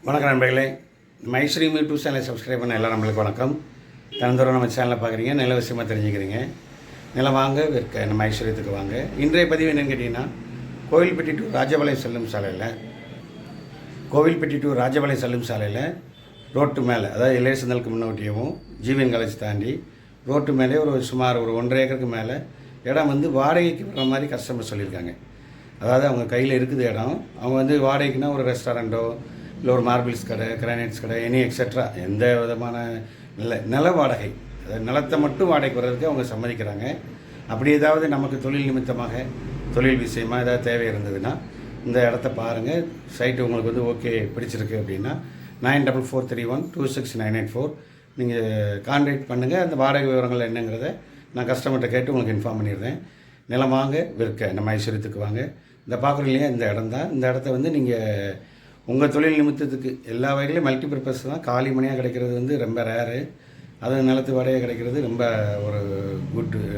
வணக்கம் நண்பர்களே. நம்ம ஐஸ்வர்யம் யூடியூப் சேனலை சப்ஸ்கிரைப் பண்ண எல்லாம் நம்மளுக்கு வணக்கம். தினந்தோறும் நம்ம சேனலை பார்க்குறீங்க, நில விஷயமாக தெரிஞ்சுக்கிறீங்க. நிலம் வாங்க விற்க நம்ம ஐஸ்வர்யத்துக்கு வாங்க. இன்றைய பதிவு என்னென்னு கேட்டிங்கன்னா, கோவில்பட்டி டு ராஜபாளையம் செல்லும் சாலையில் ரோட்டு மேலே, அதாவது இளையசந்தலுக்கு முன்னோட்டியவும் ஜீவன் காலேஜ் தாண்டி ரோட்டு மேலே சுமார் ஒரு 1.5 ஏக்கருக்கு மேலே இடம் வாடகைக்கு வர மாதிரி கஸ்டமர் சொல்லியிருக்காங்க. அதாவது அவங்க கையில் இருக்குது இடம். அவங்க வாடகைக்குன்னா ஒரு ரெஸ்டாரண்ட்டோ இல்லை ஒரு மார்பிள்ஸ் கடை, கிரானைட்ஸ் கடை, எனி எக்ஸெட்ரா எந்த விதமான நில வாடகை, அதாவது நிலத்தை மட்டும் வாடகைக்கு வர்றதுக்கு அவங்க சம்மதிக்கிறாங்க. அப்படி ஏதாவது நமக்கு தொழில் நிமித்தமாக, தொழில் விஷயமாக ஏதாவது தேவை இருந்ததுன்னா இந்த இடத்த பாருங்கள். சைட்டு உங்களுக்கு ஓகே பிடிச்சிருக்கு அப்படின்னா 9443126984 நீங்கள் கான்டாக்ட் பண்ணுங்கள். அந்த வாடகை விவரங்கள் என்னங்கிறத நான் கஸ்டமர்கிட்ட கேட்டு உங்களுக்கு இன்ஃபார்ம் பண்ணிடுறேன். நிலம் வாங்க விற்க நம்ம ஐஸ்வர்யத்துக்கு வாங்க. இந்த பார்க்குறீங்க, இந்த இடம் தான். இந்த இடத்த நீங்கள் உங்கள் தொழில் நிமித்தத்துக்கு எல்லா வகையிலையும் மல்டிபர்பஸ் தான். காலி மணியாக கிடைக்கிறது ரொம்ப ரேரு. அது நிலத்து வாடகை கிடைக்கிறது ரொம்ப ஒரு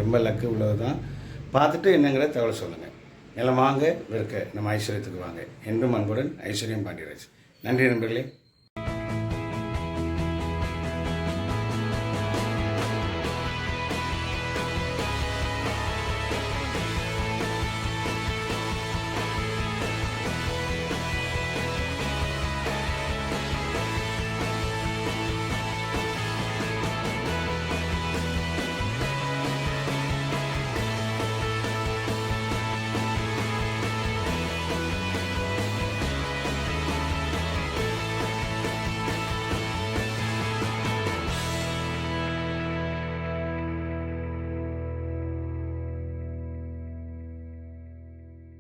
ரொம்ப லக்கு உள்ளது தான். பார்த்துட்டு என்னங்கிற தகவல் சொல்லுங்கள். நிலம் வாங்க விற்க நம்ம ஐஸ்வர்யத்துக்கு வாங்க. என்றும் அன்புடன் ஐஸ்வர்யம் பாண்டியராஜ். நன்றி நண்பர்களே.